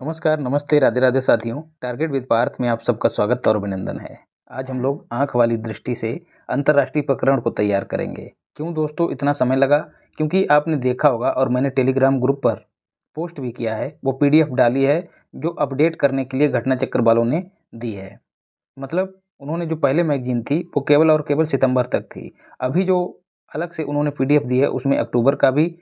नमस्कार, नमस्ते, राधे राधे साथियों। टारगेट विद पार्थ में आप सबका स्वागत और अभिनंदन है। आज हम लोग आंख वाली दृष्टि से अंतर्राष्ट्रीय प्रकरण को तैयार करेंगे। क्यों दोस्तों इतना समय लगा? क्योंकि आपने देखा होगा और मैंने टेलीग्राम ग्रुप पर पोस्ट भी किया है, वो पीडीएफ डाली है जो अपडेट करने के लिए घटना चक्र वालों ने दी है। मतलब उन्होंने जो पहले मैगजीन थी वो केवल और केवल सितंबर तक थी। अभी जो अलग से उन्होंने पीडीएफ दी है उसमें अक्टूबर का भी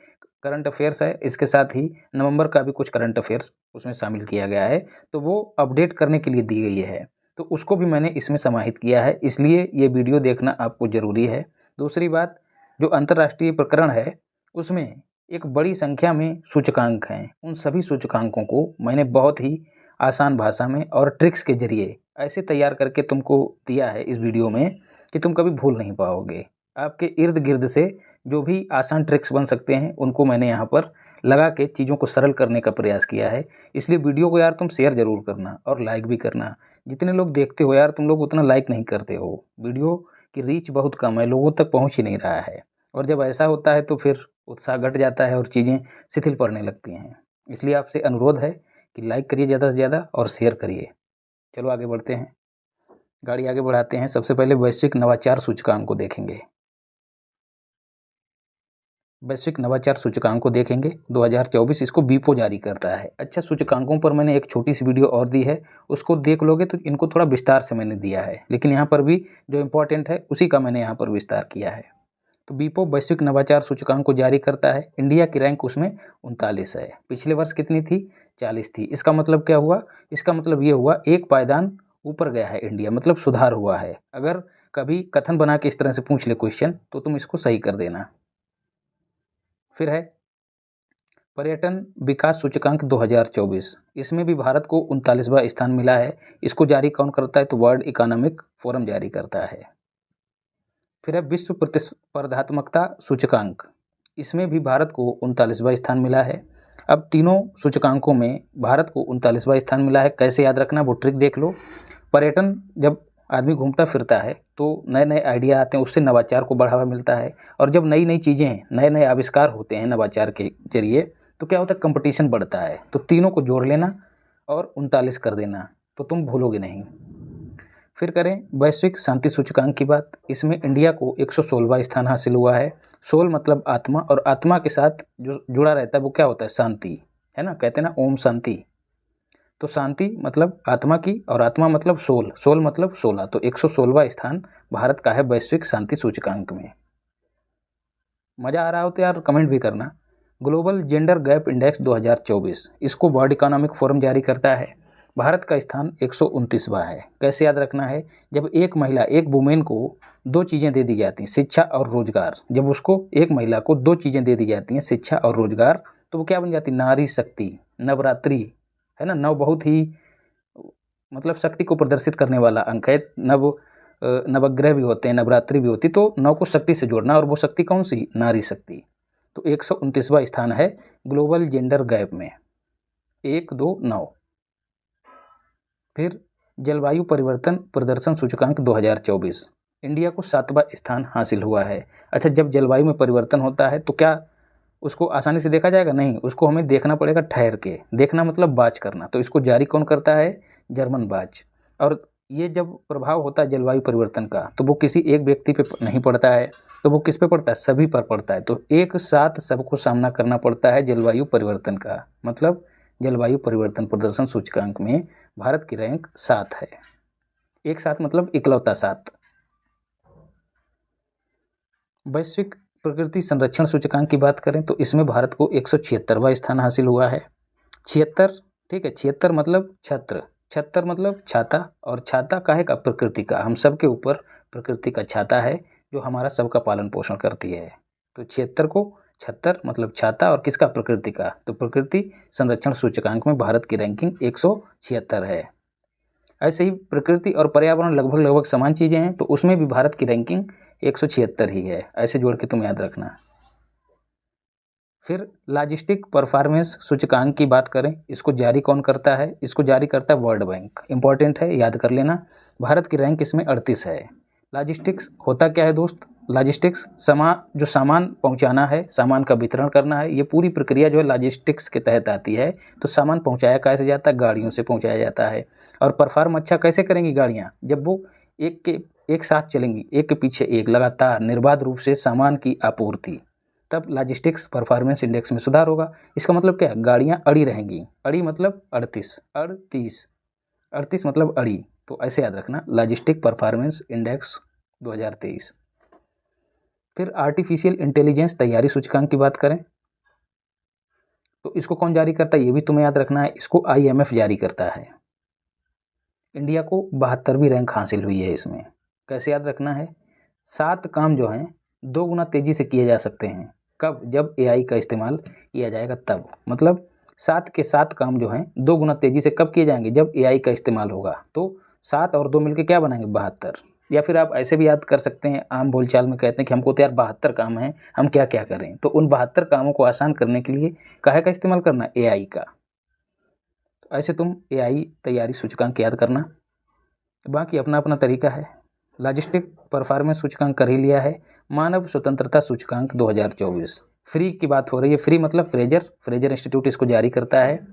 करंट अफेयर्स है, इसके साथ ही नवंबर का भी कुछ करंट अफेयर्स उसमें शामिल किया गया है। तो वो अपडेट करने के लिए दी गई है, तो उसको भी मैंने इसमें समाहित किया है, इसलिए ये वीडियो देखना आपको ज़रूरी है। दूसरी बात, जो अंतर्राष्ट्रीय प्रकरण है उसमें एक बड़ी संख्या में सूचकांक हैं। उन सभी सूचकांकों को मैंने बहुत ही आसान भाषा में और ट्रिक्स के ज़रिए ऐसे तैयार करके तुमको दिया है इस वीडियो में कि तुम कभी भूल नहीं पाओगे। आपके इर्द गिर्द से जो भी आसान ट्रिक्स बन सकते हैं उनको मैंने यहाँ पर लगा के चीज़ों को सरल करने का प्रयास किया है। इसलिए वीडियो को यार तुम शेयर ज़रूर करना और लाइक भी करना। जितने लोग देखते हो यार तुम लोग उतना लाइक नहीं करते हो। वीडियो की रीच बहुत कम है, लोगों तक पहुँच ही नहीं रहा है, और जब ऐसा होता है तो फिर उत्साह घट जाता है और चीज़ें शिथिल पड़ने लगती हैं। इसलिए आपसे अनुरोध है कि लाइक करिए ज़्यादा से ज़्यादा और शेयर करिए। चलो आगे बढ़ते हैं, गाड़ी आगे बढ़ाते हैं। सबसे पहले वैश्विक नवाचार सूचकांक को देखेंगे। वैश्विक नवाचार सूचकांक को देखेंगे 2024, इसको बीपो जारी करता है। अच्छा, सूचकांकों पर मैंने एक छोटी सी वीडियो और दी है, उसको देख लोगे तो इनको थोड़ा विस्तार से मैंने दिया है, लेकिन यहाँ पर भी जो इम्पोर्टेंट है उसी का मैंने यहाँ पर विस्तार किया है। तो बीपो वैश्विक नवाचार सूचकांक को जारी करता है। इंडिया की रैंक उसमें 39 है। पिछले वर्ष कितनी थी? 40 थी। इसका मतलब क्या हुआ? इसका मतलब ये हुआ एक पायदान ऊपर गया है इंडिया, मतलब सुधार हुआ है। अगर कभी कथन बना के इस तरह से पूछ ले क्वेश्चन तो तुम इसको सही कर देना। फिर है पर्यटन विकास सूचकांक 2024, इसमें भी भारत को 39वां स्थान मिला है। इसको जारी कौन करता है? तो वर्ल्ड इकोनॉमिक फोरम जारी करता है। फिर है विश्व प्रतिस्पर्धात्मकता सूचकांक, इसमें भी भारत को 39वां स्थान मिला है। अब तीनों सूचकांकों में भारत को 39वां स्थान मिला है। कैसे याद रखना, वो ट्रिक देख लो। पर्यटन, जब आदमी घूमता फिरता है तो नए नए आइडिया आते हैं, उससे नवाचार को बढ़ावा मिलता है, और जब नई नई चीज़ें, नए नए आविष्कार होते हैं नवाचार के जरिए तो क्या होता है? कंपटीशन बढ़ता है। तो तीनों को जोड़ लेना और 39 कर देना, तो तुम भूलोगे नहीं। फिर करें वैश्विक शांति सूचकांक की बात। इसमें इंडिया को 116वां स्थान हासिल हुआ है। सोल मतलब आत्मा, और आत्मा के साथ जो जुड़ा रहता है वो क्या होता है? शांति, है ना? कहते हैं ना ओम शांति। तो शांति मतलब आत्मा की, और आत्मा मतलब सोल, सोल मतलब 16। तो 116वां स्थान भारत का है वैश्विक शांति सूचकांक में। मज़ा आ रहा हो तो यार कमेंट भी करना। ग्लोबल जेंडर गैप इंडेक्स 2024, इसको वर्ल्ड इकोनॉमिक फोरम जारी करता है। भारत का स्थान 129वां है। कैसे याद रखना है? जब एक महिला, एक वुमेन को दो चीज़ें दे दी जाती हैं, शिक्षा और रोजगार, जब उसको, एक महिला को दो चीज़ें दे दी जाती हैं, शिक्षा और रोजगार, तो वो क्या बन जाती? नारी शक्ति। नवरात्रि है ना, नव बहुत ही मतलब शक्ति को प्रदर्शित करने वाला अंक है। नवग्रह भी होते हैं, नवरात्रि भी होती, तो नव को शक्ति से जोड़ना, और वो शक्ति कौन सी? नारी शक्ति। तो 129वां स्थान है ग्लोबल जेंडर गैप में, 129। फिर जलवायु परिवर्तन प्रदर्शन सूचकांक 2024, इंडिया को 7वां स्थान हासिल हुआ है। अच्छा, जब जलवायु में परिवर्तन होता है तो क्या उसको आसानी से देखा जाएगा? नहीं, उसको हमें देखना पड़ेगा ठहर के। देखना मतलब बाज करना। तो इसको जारी कौन करता है? जर्मन बाज। और ये जब प्रभाव होता है जलवायु परिवर्तन का तो वो किसी एक व्यक्ति पे नहीं पड़ता है, तो वो किस पे पड़ता है? सभी पर पड़ता है। तो एक साथ सबको सामना करना पड़ता है जलवायु परिवर्तन का। मतलब जलवायु परिवर्तन प्रदर्शन सूचकांक में भारत की रैंक 7 है। एक साथ मतलब इकलौता 7। वैश्विक प्रकृति संरक्षण सूचकांक की बात करें तो इसमें भारत को 176वां स्थान हासिल हुआ है। 76, ठीक है। 76 मतलब छत्र, छत्र मतलब छाता, और छाता काहे का? प्रकृति का। हम सब के ऊपर प्रकृति का छाता है जो हमारा सबका पालन पोषण करती है। तो 76 को, 76 मतलब छाता, और किसका? प्रकृति का। तो प्रकृति संरक्षण सूचकांक में भारत की रैंकिंग 176 है। ऐसे ही प्रकृति और पर्यावरण लगभग लगभग समान चीज़ें हैं, तो उसमें भी भारत की रैंकिंग 176 ही है। ऐसे जोड़ के तुम याद रखना। फिर लॉजिस्टिक परफॉर्मेंस सूचकांक की बात करें, इसको जारी कौन करता है? इसको जारी करता है वर्ल्ड बैंक। इंपॉर्टेंट है, याद कर लेना। भारत की रैंक इसमें 38 है। लॉजिस्टिक्स होता क्या है दोस्त? लॉजिस्टिक्स जो सामान पहुंचाना है, सामान का वितरण करना है, ये पूरी प्रक्रिया जो है लॉजिस्टिक्स के तहत आती है। तो सामान पहुंचाया कैसे जाता है? गाड़ियों से पहुंचाया जाता है। और परफॉर्म अच्छा कैसे करेंगी गाड़ियाँ? जब वो एक साथ चलेंगी, एक के पीछे एक, लगातार निर्बाध रूप से सामान की आपूर्ति, तब लॉजिस्टिक्स परफॉर्मेंस इंडेक्स में सुधार होगा। इसका मतलब क्या है? गाड़ियाँ अड़ी रहेंगी। अड़ी मतलब 38 मतलब अड़ी। तो ऐसे याद रखना, लॉजिस्टिक परफॉर्मेंस इंडेक्स 2023। फिर आर्टिफिशियल इंटेलिजेंस तैयारी सूचकांक की बात करें तो इसको कौन जारी करता है? ये भी तुम्हें याद रखना है। इसको IMF जारी करता है। इंडिया को 72वीं रैंक हासिल हुई है इसमें। कैसे याद रखना है? 7 काम जो हैं 2 गुना तेजी से किए जा सकते हैं। कब? जब AI का इस्तेमाल किया जाएगा तब। मतलब 7 के 7 काम जो हैं 2 गुना तेजी से कब किए जाएंगे? जब AI का इस्तेमाल होगा। तो 7 और 2 मिलकर क्या बनाएंगे? 72। या फिर आप ऐसे भी याद कर सकते हैं, आम बोलचाल में कहते हैं कि हमको तो यार 72 काम हैं, हम क्या क्या करें। तो उन 72 कामों को आसान करने के लिए काहे का इस्तेमाल करना? AI का। तो ऐसे तुम AI तैयारी सूचकांक याद करना। बाकी अपना अपना तरीका है। लॉजिस्टिक परफॉर्मेंस सूचकांक कर ही लिया है। मानव स्वतंत्रता सूचकांक 2024। फ्री की बात हो रही है। फ्री मतलब फ्रेजर इंस्टीट्यूट इसको जारी करता है।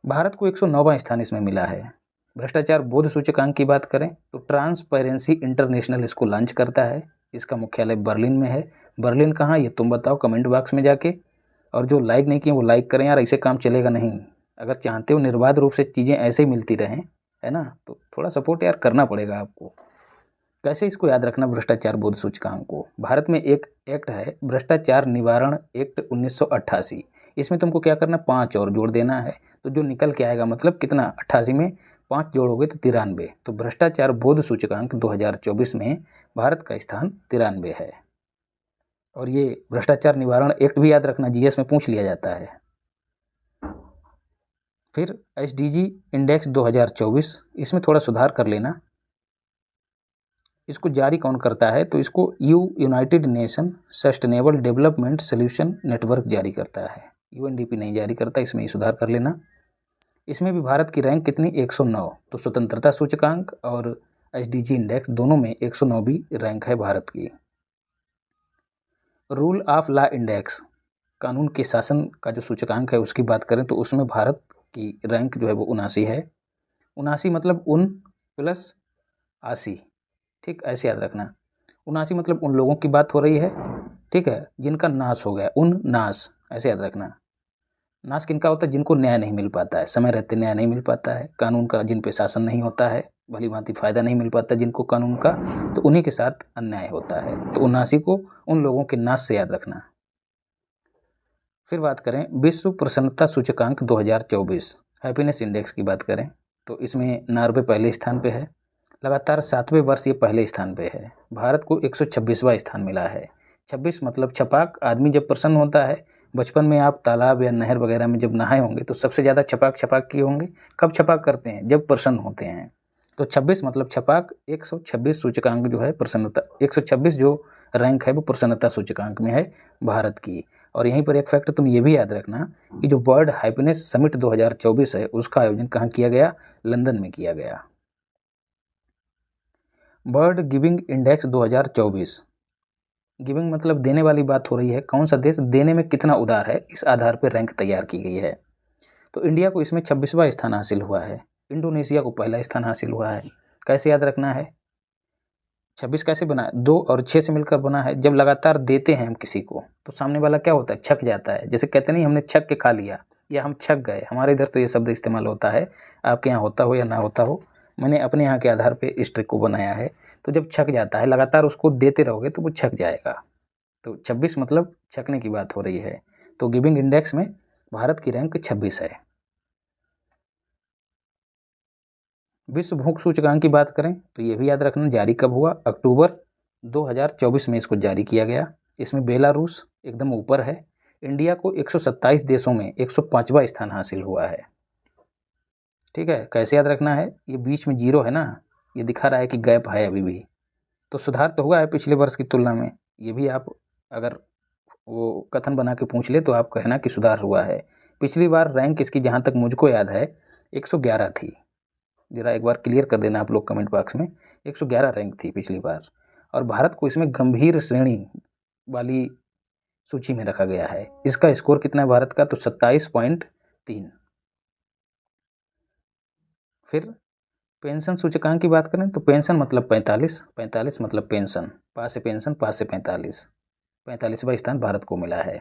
भारत को 109वां स्थान इसमें मिला है। भ्रष्टाचार बोध सूचकांक की बात करें तो ट्रांसपेरेंसी इंटरनेशनल इसको लॉन्च करता है। इसका मुख्यालय बर्लिन में है। बर्लिन कहाँ, ये तुम बताओ कमेंट बॉक्स में जाके। और जो लाइक नहीं किए वो लाइक करें यार, ऐसे काम चलेगा नहीं। अगर चाहते हो निर्बाध रूप से चीज़ें ऐसे ही मिलती रहें, है ना, तो थोड़ा सपोर्ट यार करना पड़ेगा आपको। कैसे इसको याद रखना? भ्रष्टाचार बोध सूचकांक को, भारत में एक एक्ट है भ्रष्टाचार निवारण एक्ट 1988। इसमें तुमको क्या करना? 5 और जोड़ देना है। तो जो निकल के आएगा, मतलब कितना? 88 में 5 जोड़ोगे तो 93। तो भ्रष्टाचार बोध सूचकांक 2024 में भारत का स्थान 93 है। और ये भ्रष्टाचार निवारण एक्ट भी याद रखना, GS में पूछ लिया जाता है। फिर SDG इंडेक्स 2024, इसमें थोड़ा सुधार कर लेना। इसको जारी कौन करता है? तो इसको United nation sustainable development solution network जारी करता है। UNDP नहीं जारी करता, इसमें ही सुधार कर लेना। इसमें भी भारत की रैंक कितनी? 109। तो स्वतंत्रता सूचकांक और SDG इंडेक्स दोनों में 109वीं रैंक है भारत की। रूल ऑफ लॉ इंडेक्स, कानून के शासन का जो सूचकांक है उसकी बात करें तो उसमें भारत की रैंक जो है वो 79 है। 79 मतलब 79 + 80। ठीक, ऐसे याद रखना। 79 मतलब उन लोगों की बात हो रही है, ठीक है, जिनका नाश हो गया। नाश, ऐसे याद रखना। नाश किनका होता है? जिनको न्याय नहीं मिल पाता है, समय रहते न्याय नहीं मिल पाता है, कानून का जिन पे शासन नहीं होता है, भली भांति फायदा नहीं मिल पाता जिनको कानून का, तो उन्हीं के साथ अन्याय होता है। तो 79 को उन लोगों के नाश से याद रखना। फिर बात करें विश्व प्रसन्नता सूचकांक 2024, हैप्पीनेस इंडेक्स की बात करें तो इसमें नॉर्वे पहले स्थान पे है। लगातार 7वें वर्ष ये पहले स्थान पे है। भारत को 126वां स्थान मिला है। 26 मतलब छपाक। आदमी जब प्रसन्न होता है, बचपन में आप तालाब या नहर वगैरह में जब नहाए होंगे तो सबसे ज़्यादा छपाक किए होंगे। कब छपाक करते हैं? जब प्रसन्न होते हैं। तो 26 मतलब छपाक। 126 सूचकांक जो है प्रसन्नता, 126 जो रैंक है वो प्रसन्नता सूचकांक में है भारत की। और यहीं पर एक फैक्ट तुम ये भी याद रखना कि जो वर्ल्ड हैप्पीनेस समिट 2024 है उसका आयोजन कहाँ किया गया? लंदन में किया गया। वर्ल्ड गिविंग इंडेक्स 2024, गिविंग मतलब देने वाली बात हो रही है। कौन सा देश देने में कितना उदार है, इस आधार पर रैंक तैयार की गई है। तो इंडिया को इसमें 26वां स्थान हासिल हुआ है। इंडोनेशिया को पहला स्थान हासिल हुआ है। कैसे याद रखना है? 26 कैसे बना है? 2 और 6 से मिलकर बना है। जब लगातार देते हैं हम किसी को तो सामने वाला क्या होता है? छक जाता है। जैसे कहते नहीं, हमने छक के खा लिया या हम छक गए। हमारे इधर तो ये शब्द इस्तेमाल होता है, आपके यहाँ होता हो या ना होता हो। मैंने अपने यहाँ के आधार पे इस ट्रिक को बनाया है। तो जब छक जाता है, लगातार उसको देते रहोगे तो वो छक जाएगा। तो 26 मतलब छकने की बात हो रही है। तो गिविंग इंडेक्स में भारत की रैंक 26 है। विश्व भूख सूचकांक की बात करें तो ये भी याद रखना, जारी कब हुआ? अक्टूबर 2024 में इसको जारी किया गया। इसमें बेलारूस एकदम ऊपर है। इंडिया को 127 देशों में 105वां स्थान हासिल हुआ है। ठीक है, कैसे याद रखना है? ये बीच में 0 है ना, ये दिखा रहा है कि गैप है अभी भी। तो सुधार तो हुआ है पिछले वर्ष की तुलना में। ये भी आप अगर वो कथन बना के पूछ ले तो आप कहना कि सुधार हुआ है। पिछली बार रैंक इसकी जहाँ तक मुझको याद है 111 थी। ज़रा एक बार क्लियर कर देना आप लोग कमेंट बॉक्स में। 111 रैंक थी पिछली बार, और भारत को इसमें गंभीर श्रेणी वाली सूची में रखा गया है। इसका स्कोर कितना है भारत का? तो 27.3। फिर पेंशन सूचकांक की बात करें तो पेंशन मतलब 45, 45 मतलब पेंशन, पास से पेंशन, पास से 45, 45वां स्थान भारत को मिला है।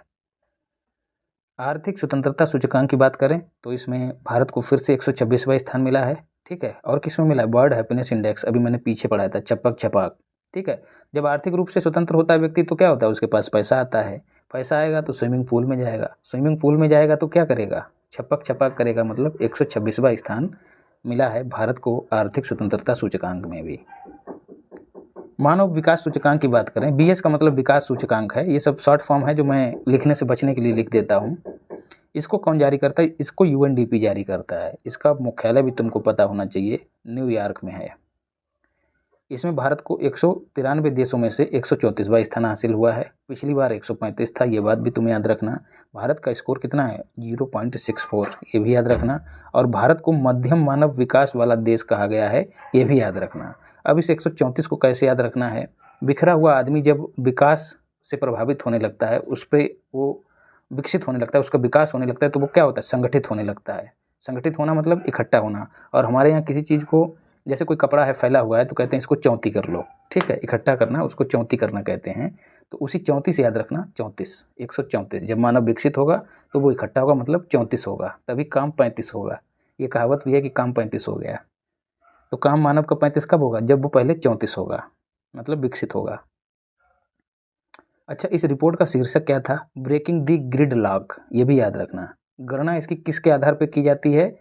आर्थिक स्वतंत्रता सूचकांक की बात करें तो इसमें भारत को फिर से 126वां स्थान मिला है। ठीक है, और किस में मिला है? वर्ल्ड हैप्पीनेस इंडेक्स, अभी मैंने पीछे पढ़ाया था, छपक छपाक। ठीक है, जब आर्थिक रूप से स्वतंत्र होता है व्यक्ति तो क्या होता है? उसके पास पैसा आता है, पैसा आएगा तो स्विमिंग पूल में जाएगा, स्विमिंग पूल में जाएगा तो क्या करेगा? छपक छपाक करेगा, मतलब 126वां स्थान मिला है भारत को आर्थिक स्वतंत्रता सूचकांक में भी। मानव विकास सूचकांक की बात करें, बीएस का मतलब विकास सूचकांक है, ये सब शॉर्ट फॉर्म है जो मैं लिखने से बचने के लिए लिख देता हूँ। इसको कौन जारी करता है? इसको यूएनडीपी जारी करता है। इसका मुख्यालय भी तुमको पता होना चाहिए, न्यूयॉर्क में है। इसमें भारत को 193 देशों में से 134वां स्थान हासिल हुआ है। पिछली बार 135 था, ये बात भी तुम्हें याद रखना। भारत का स्कोर कितना है? 0.64, ये भी याद रखना। और भारत को मध्यम मानव विकास वाला देश कहा गया है, ये भी याद रखना। अब इस 134 को कैसे याद रखना है? बिखरा हुआ आदमी जब विकास से प्रभावित होने लगता है, उस पर वो विकसित होने लगता है, उसका विकास होने लगता है, तो वो क्या होता है? संगठित होने लगता है। संगठित होना मतलब इकट्ठा होना। और हमारे यहाँ किसी चीज़ को, जैसे कोई कपड़ा है फैला हुआ है तो कहते हैं इसको चौंती कर लो। ठीक है, इकट्ठा करना, उसको चौंती करना कहते हैं। तो उसी 34 याद रखना, 34, 134। जब मानव विकसित होगा तो वो इकट्ठा होगा, मतलब 34 होगा, तभी काम 35 होगा। ये कहावत भी है कि काम 35 हो गया। तो काम मानव का 35 कब होगा? जब वो पहले 34 होगा, मतलब विकसित होगा। अच्छा, इस रिपोर्ट का शीर्षक क्या था? ब्रेकिंग द ग्रिड लॉक, ये भी याद रखना। गणना इसकी किसके आधार पर की जाती है?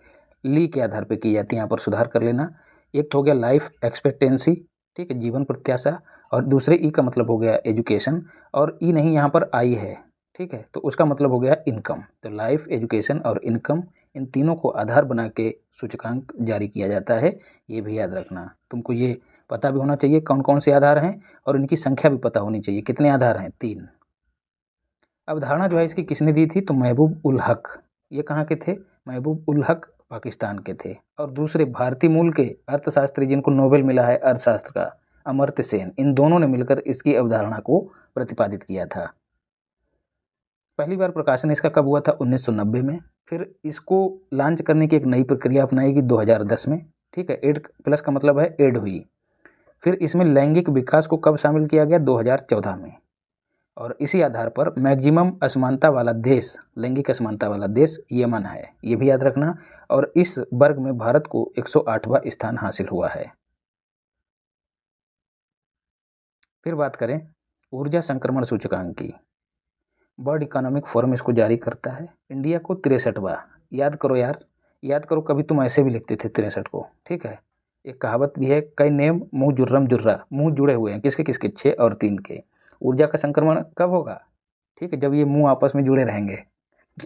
ली के आधार पर की जाती है, यहाँ पर सुधार कर लेना। एक तो हो गया लाइफ एक्सपेक्टेंसी, ठीक है, जीवन प्रत्याशा, और दूसरे ई का मतलब हो गया एजुकेशन, और ई नहीं, यहाँ पर आई है। ठीक है, तो उसका मतलब हो गया इनकम। तो लाइफ, एजुकेशन और इनकम, इन तीनों को आधार बना के सूचकांक जारी किया जाता है, ये भी याद रखना। तुमको ये पता भी होना चाहिए कौन कौन से आधार हैं, और इनकी संख्या भी पता होनी चाहिए। कितने आधार हैं? 3। अवधारणा जो है इसकी किसने दी थी? तो महबूब उल हक। ये कहाँ के थे? महबूब उल हक पाकिस्तान के थे। और दूसरे भारतीय मूल के अर्थशास्त्री जिनको नोबेल मिला है अर्थशास्त्र का, अमर्त्य सेन, इन दोनों ने मिलकर इसकी अवधारणा को प्रतिपादित किया था। पहली बार प्रकाशन इसका कब हुआ था? 1990 में। फिर इसको लॉन्च करने की एक नई प्रक्रिया अपनाई गई 2010 में। ठीक है, 8+ का मतलब है एड हुई। फिर इसमें लैंगिक विकास को कब शामिल किया गया? 2014 में। और इसी आधार पर मैक्सिमम असमानता वाला देश, लैंगिक असमानता वाला देश यमन है, ये भी याद रखना। और इस वर्ग में भारत को 108वां स्थान हासिल हुआ है। फिर बात करें ऊर्जा संक्रमण सूचकांक की, वर्ल्ड इकोनॉमिक फोरम इसको जारी करता है। इंडिया को 63वां, याद करो यार, याद करो, कभी तुम ऐसे भी लिखते थे 63 को। ठीक है, एक कहावत भी है, कई नेम मुँह जुर्रम जुर्रा, मुँह जुड़े हुए हैं, किसके किसके? 6 और 3 के। ऊर्जा का संक्रमण कब होगा? ठीक है, जब ये मुंह आपस में जुड़े रहेंगे।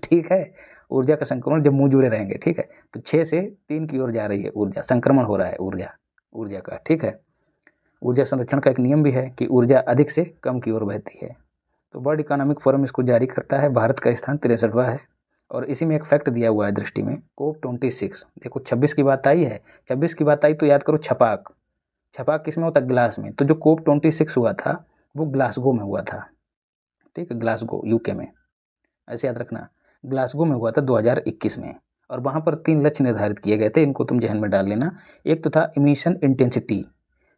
ठीक है, ऊर्जा का संक्रमण जब मुंह जुड़े रहेंगे। ठीक है, तो 6 से 3 की ओर जा रही है ऊर्जा, संक्रमण हो रहा है ऊर्जा का। ठीक है, ऊर्जा संरक्षण का एक नियम भी है कि ऊर्जा अधिक से कम की ओर बहती है। तो वर्ल्ड इकोनॉमिक फोरम इसको जारी करता है। भारत का स्थान 63वां है। और इसी में एक फैक्ट दिया हुआ है दृष्टि में, COP26। देखो 26 की बात आई है, 26 की बात आई तो याद करो छपाक। छपाक किस में होता है? ग्लास में। तो जो COP26 हुआ था वो ग्लासगो में हुआ था। ठीक है, ग्लासगो यूके में, ऐसे याद रखना। ग्लासगो में हुआ था 2021 में। और वहाँ पर 3 लक्ष्य निर्धारित किए गए थे, इनको तुम जहन में डाल लेना। एक तो था इमिशन इंटेंसिटी,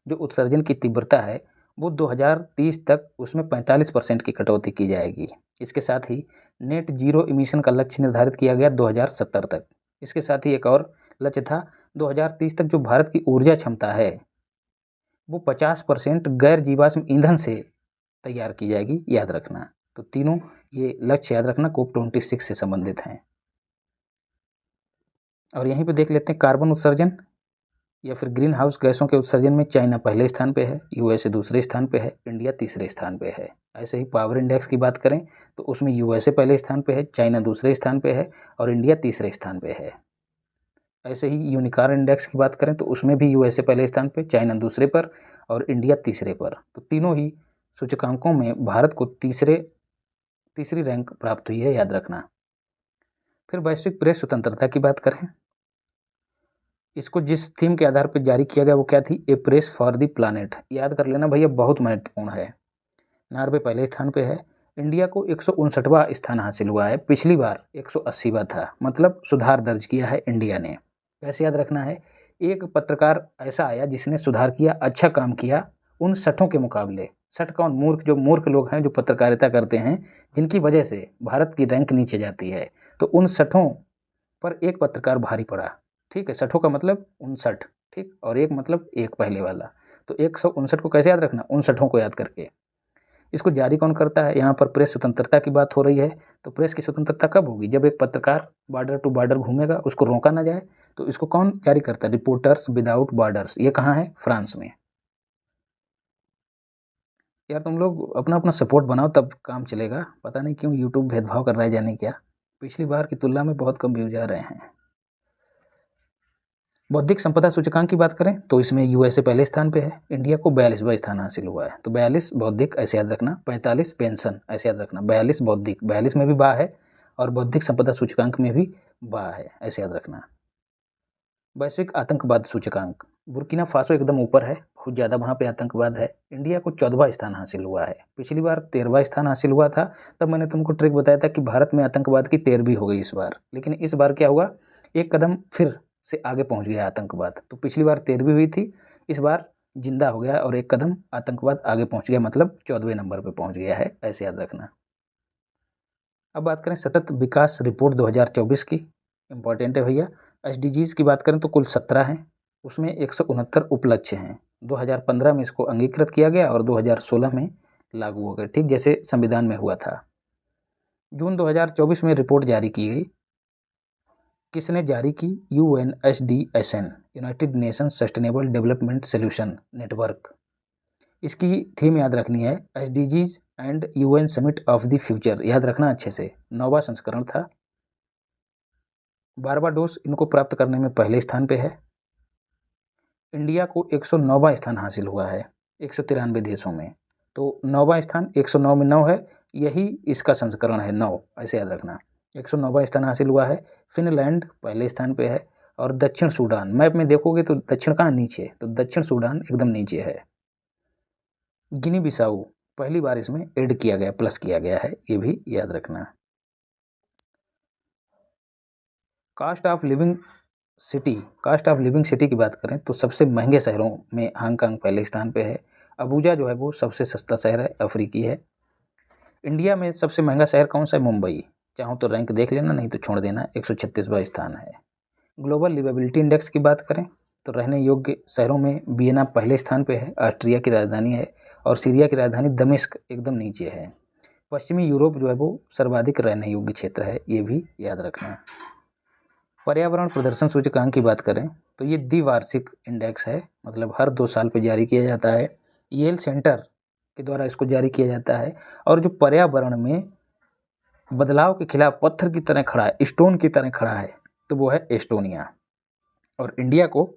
जो उत्सर्जन की तीव्रता है वो 2030 तक उसमें 45% की कटौती की जाएगी। इसके साथ ही नेट जीरो इमिशन का लक्ष्य निर्धारित किया गया 2070 तक। इसके साथ ही एक और लक्ष्य था, 2030 तक जो भारत की ऊर्जा क्षमता है वो 50% गैर जीवाश्म ईंधन से तैयार की जाएगी, याद रखना। तो तीनों ये लक्ष्य याद रखना COP26 से संबंधित हैं। और यहीं पे देख लेते हैं कार्बन उत्सर्जन या फिर ग्रीन हाउस गैसों के उत्सर्जन में चाइना पहले स्थान पे है, यूएसए दूसरे स्थान पे है, इंडिया तीसरे स्थान पे है। ऐसे ही पावर इंडेक्स की बात करें तो उसमें यूएसए पहले स्थान पे है, चाइना दूसरे स्थान पे है और इंडिया तीसरे स्थान पे है। ऐसे ही यूनिकॉर्न इंडेक्स की बात करें तो उसमें भी यूएसए पहले स्थान पे, चाइना दूसरे पर और इंडिया तीसरे पर। तो तीनों ही सूचकांकों में भारत को तीसरी रैंक प्राप्त हुई है, याद रखना। फिर वैश्विक प्रेस स्वतंत्रता की बात करें इसको जिस थीम के आधार पर जारी किया गया वो क्या थी, ए प्रेस फॉर द प्लानेट। याद कर लेना भैया, बहुत महत्वपूर्ण है। नॉर्वे पहले स्थान पे है। इंडिया को 159वां स्थान हासिल हुआ है, पिछली बार 180वां था, मतलब सुधार दर्ज किया है इंडिया ने। कैसे याद रखना है, एक पत्रकार ऐसा आया जिसने सुधार किया, अच्छा काम किया उन 60 के मुकाबले। 60 कौन, मूर्ख, जो मूर्ख लोग हैं जो पत्रकारिता करते हैं, जिनकी वजह से भारत की रैंक नीचे जाती है, तो उन 60 पर एक पत्रकार भारी पड़ा। ठीक है, 60 का मतलब 59, ठीक, और एक मतलब एक पहले वाला, तो 159 को कैसे याद रखना, 59 को याद करके। इसको जारी कौन करता है, यहाँ पर प्रेस स्वतंत्रता की बात हो रही है, तो प्रेस की स्वतंत्रता कब होगी, जब एक पत्रकार बॉर्डर टू बॉर्डर घूमेगा, उसको रोका ना जाए, तो इसको कौन जारी करता है, रिपोर्टर्स विदाउट बॉर्डर्स। ये कहाँ है, फ्रांस में। यार तुम लोग अपना अपना सपोर्ट बनाओ तब काम चलेगा, पता नहीं क्यों यूट्यूब भेदभाव कर रहा है, जाने क्या। पिछली बार की तुलना में बहुत कम व्यूज आ रहे हैं। बौद्धिक संपदा सूचकांक की बात करें तो इसमें यूएसए पहले स्थान पे है, इंडिया को 42वां स्थान हासिल हुआ है। तो 42 बौद्धिक ऐसे याद रखना, 45 पेंशन ऐसे याद रखना, 42 बौद्धिक, 42 में भी बा है और बौद्धिक संपदा सूचकांक में भी बा है, ऐसे याद रखना। वैश्विक आतंकवाद सूचकांक, बुर्किना फासो एकदम ऊपर है, बहुत ज़्यादा वहाँ पे आतंकवाद है। इंडिया को 14वां स्थान हासिल हुआ है, पिछली बार 13वां स्थान हासिल हुआ था। तब मैंने तुमको ट्रिक बताया था कि भारत में आतंकवाद की 13वीं हो गई इस बार, लेकिन इस बार क्या हुआ, एक कदम फिर से आगे पहुंच गया आतंकवाद। तो पिछली बार 13वीं हुई थी, इस बार जिंदा हो गया और एक कदम आतंकवाद आगे पहुंच गया, मतलब 14वें नंबर पे पहुंच गया है, ऐसे याद रखना। अब बात करें सतत विकास रिपोर्ट 2024 की, इंपॉर्टेंट है भैया। एसडीजीज की बात करें तो कुल 17 हैं, उसमें 169 उपलक्ष्य हैं। 2015 में इसको अंगीकृत किया गया और 2016 में लागू हो गए, ठीक जैसे संविधान में हुआ था। जून 2024 में रिपोर्ट जारी की गई, किसने जारी की, UNSDSN, United nation sustainable development solution network. इसकी थीम याद रखनी है, SDGs and UN summit of the future, याद रखना अच्छे से। 9वां संस्करण था। 12वां डोज इनको प्राप्त करने में पहले स्थान पे है। इंडिया को 109वां स्थान हासिल हुआ है 193 देशों में, तो 9वां स्थान 109 में 9 है, यही इसका संस्करण है 9, ऐसे याद रखना। 109वां स्थान हासिल हुआ है। फिनलैंड पहले स्थान पे है और दक्षिण सूडान, मैप में देखोगे तो दक्षिण कहाँ, नीचे, तो दक्षिण सूडान एकदम नीचे है। गिनी बिसाऊ पहली बार इसमें ऐड किया गया, प्लस किया गया है, ये भी याद रखना। कास्ट ऑफ लिविंग सिटी की बात करें तो सबसे महंगे शहरों में हांगकांग पहले स्थान पे है। अबूजा जो है वो सबसे सस्ता शहर है, अफ्रीकी है। इंडिया में सबसे महंगा शहर कौन सा है, मुंबई। चाहो तो रैंक देख लेना, नहीं तो छोड़ देना, 136वां स्थान है। ग्लोबल लिवेबिलिटी इंडेक्स की बात करें तो रहने योग्य शहरों में वियना पहले स्थान पे है, ऑस्ट्रिया की राजधानी है, और सीरिया की राजधानी दमिश्क एकदम नीचे है। पश्चिमी यूरोप जो है वो सर्वाधिक रहने योग्य क्षेत्र है, ये भी याद रखना। पर्यावरण प्रदर्शन सूचकांक की बात करें तो ये द्विवार्षिक इंडेक्स है, मतलब हर 2 साल पे जारी किया जाता है। येल सेंटर के द्वारा इसको जारी किया जाता है, और जो पर्यावरण में बदलाव के खिलाफ पत्थर की तरह खड़ा है, स्टोन की तरह खड़ा है, तो वो है एस्टोनिया। और इंडिया को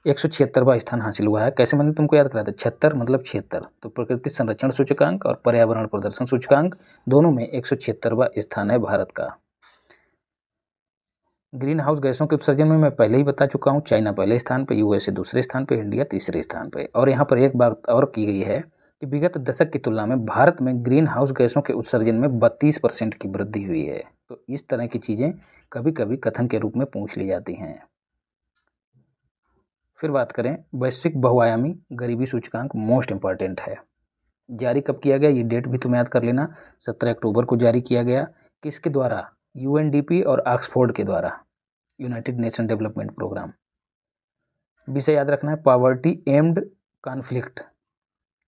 176वां स्थान हासिल हुआ है। कैसे मैंने तुमको याद कराया था, 76 मतलब 76, तो प्रकृति संरक्षण सूचकांक और पर्यावरण प्रदर्शन सूचकांक दोनों में 176वां स्थान है भारत का। ग्रीन हाउस गैसों के उत्सर्जन में मैं पहले ही बता चुका हूँ, चाइना पहले स्थान पे, यूएसए दूसरे स्थान पे, इंडिया तीसरे स्थान पे। और यहाँ पर एक बात और की गई है कि विगत दशक की तुलना में भारत में ग्रीन हाउस गैसों के उत्सर्जन में 32% की वृद्धि हुई है। तो इस तरह की चीज़ें कभी कभी कथन के रूप में पूछ ली जाती हैं। फिर बात करें वैश्विक बहुआयामी गरीबी सूचकांक, मोस्ट इंपॉर्टेंट है। जारी कब किया गया, ये डेट भी तुम याद कर लेना, 17 अक्टूबर को जारी किया गया। किसके द्वारा, UNDP और ऑक्सफोर्ड के द्वारा, यूनाइटेड नेशन डेवलपमेंट प्रोग्राम। विषय याद रखना है, पॉवर्टी एम्ड कॉन्फ्लिक्ट।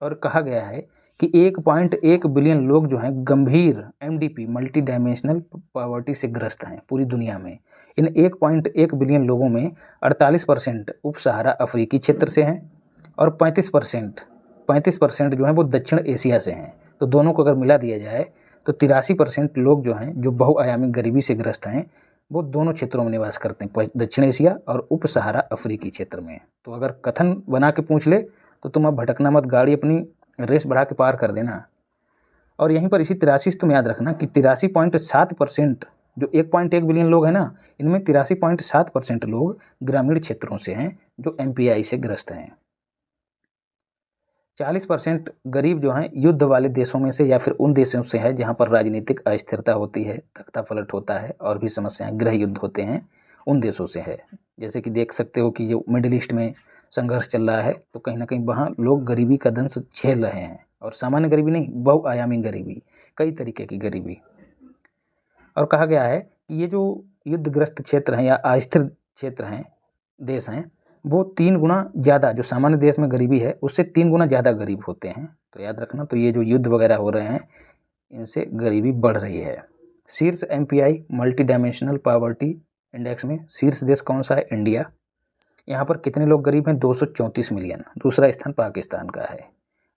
और कहा गया है कि 1.1 बिलियन लोग जो हैं गंभीर MDP मल्टी डायमेंशनल पॉवर्टी से ग्रस्त हैं पूरी दुनिया में। इन 1.1 बिलियन लोगों में 48% उप सहारा अफ्रीकी क्षेत्र से हैं और 35% जो हैं वो दक्षिण एशिया से हैं। तो दोनों को अगर मिला दिया जाए तो 83% लोग जो हैं, जो बहुआयामी गरीबी से ग्रस्त हैं, वो दोनों क्षेत्रों में निवास करते हैं, दक्षिण एशिया और उप सहारा अफ्रीकी क्षेत्र में। तो अगर कथन बना के पूछ ले तो तुम अब भटकना मत, गाड़ी अपनी रेस बढ़ा के पार कर देना। और यहीं पर इसी 83 तुम याद रखना कि 83.7% जो 1.1 बिलियन लोग हैं ना, इनमें 83.7% लोग ग्रामीण क्षेत्रों से हैं जो MPI से ग्रस्त हैं। 40% गरीब जो हैं युद्ध वाले देशों में से या फिर उन देशों से है जहां पर राजनीतिक अस्थिरता होती है, तख्तापलट होता है और भी समस्याएं, गृह युद्ध होते हैं, उन देशों से है। जैसे कि देख सकते हो कि जो मिडिल ईस्ट में संघर्ष चल रहा है, तो कहीं ना कहीं वहाँ लोग गरीबी का दंश झेल रहे हैं, और सामान्य गरीबी नहीं, बहुआयामी गरीबी, कई तरीके की गरीबी। और कहा गया है कि ये जो युद्धग्रस्त क्षेत्र हैं या अस्थिर क्षेत्र हैं, देश हैं, वो 3 गुना ज़्यादा, जो सामान्य देश में गरीबी है उससे 3 गुना ज़्यादा गरीब होते हैं। तो याद रखना, तो ये जो युद्ध वगैरह हो रहे हैं इनसे गरीबी बढ़ रही है। शीर्ष MPI multi dimensional poverty index में शीर्ष देश कौन सा है? इंडिया। यहाँ पर कितने लोग गरीब हैं? 234 मिलियन। दूसरा स्थान पाकिस्तान का है।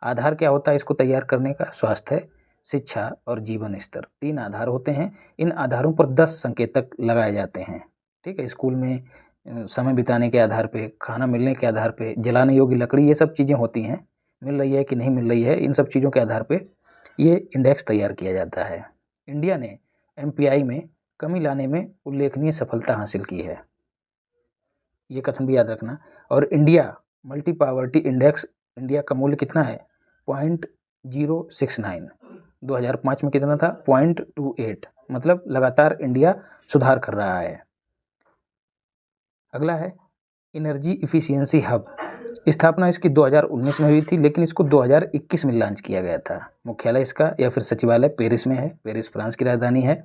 आधार क्या होता है इसको तैयार करने का? स्वास्थ्य, शिक्षा और जीवन स्तर, 3 आधार होते हैं। इन आधारों पर 10 संकेतक लगाए जाते हैं। ठीक है, स्कूल में समय बिताने के आधार पे, खाना मिलने के आधार पे, जलाने योग्य लकड़ी, ये सब चीज़ें होती हैं, मिल रही है कि नहीं मिल रही है, इन सब चीज़ों के आधार पे ये इंडेक्स तैयार किया जाता है। इंडिया ने MPI में कमी लाने में उल्लेखनीय सफलता हासिल की है, ये कथन भी याद रखना। और India multi poverty index, India का मूल्य कितना है? 0.069। 2005 में कितना था? 0.28। मतलब लगातार इंडिया सुधार कर रहा है। अगला है एनर्जी इफिशियंसी हब। स्थापना इसकी 2019 में हुई थी, लेकिन इसको 2021 में लॉन्च किया गया था। मुख्यालय इसका या फिर सचिवालय पेरिस में है। पेरिस फ्रांस की राजधानी है।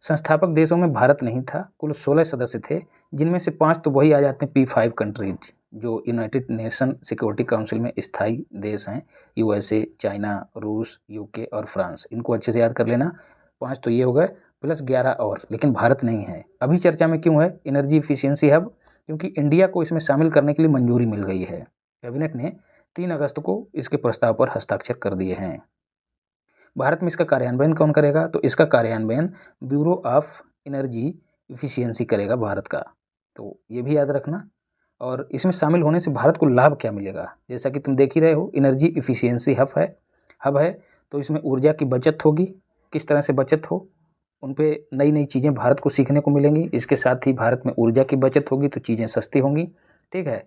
संस्थापक देशों में भारत नहीं था। कुल 16 सदस्य थे, जिनमें से 5 तो वही आ जाते हैं P5 कंट्रीज, जो यूनाइटेड नेशन सिक्योरिटी काउंसिल में स्थायी देश हैं। USA, चाइना, रूस, UK और फ्रांस। इनको अच्छे से याद कर लेना। 5 तो ये हो गए, प्लस 11 और, लेकिन भारत नहीं है। अभी चर्चा में क्यों है एनर्जी इफिशियंसी हब? क्योंकि इंडिया को इसमें शामिल करने के लिए मंजूरी मिल गई है। कैबिनेट ने 3 अगस्त को इसके प्रस्ताव पर हस्ताक्षर कर दिए हैं। भारत में इसका कार्यान्वयन कौन करेगा? तो इसका कार्यान्वयन ब्यूरो ऑफ एनर्जी इफिशियंसी करेगा भारत का। तो ये भी याद रखना। और इसमें शामिल होने से भारत को लाभ क्या मिलेगा? जैसा कि तुम देख ही रहे हो, एनर्जी इफिशियंसी हब है, तो इसमें ऊर्जा की बचत होगी। किस तरह से बचत हो, उन पे नई नई चीज़ें भारत को सीखने को मिलेंगी। इसके साथ ही भारत में ऊर्जा की बचत होगी, तो चीज़ें सस्ती होंगी। ठीक है,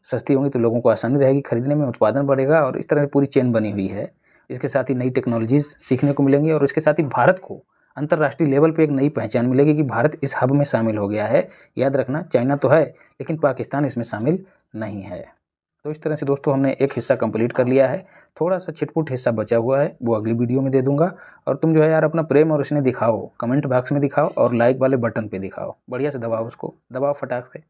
सस्ती होंगी तो लोगों को आसानी रहेगी खरीदने में, उत्पादन बढ़ेगा, और इस तरह से पूरी चेन बनी हुई है। इसके साथ ही नई टेक्नोलॉजीज़ सीखने को मिलेंगी, और इसके साथ ही भारत को अंतर्राष्ट्रीय लेवल पे एक नई पहचान मिलेगी कि भारत इस हब में शामिल हो गया है। याद रखना, चाइना तो है लेकिन पाकिस्तान इसमें शामिल नहीं है। तो इस तरह से दोस्तों हमने एक हिस्सा कंप्लीट कर लिया है। थोड़ा सा छिटपुट हिस्सा बचा हुआ है, वो अगली वीडियो में दे दूंगा। और तुम जो है यार अपना प्रेम और स्नेह दिखाओ, कमेंट बॉक्स में दिखाओ और लाइक वाले बटन पे दिखाओ। बढ़िया से दबाओ, उसको दबाओ फटाक से।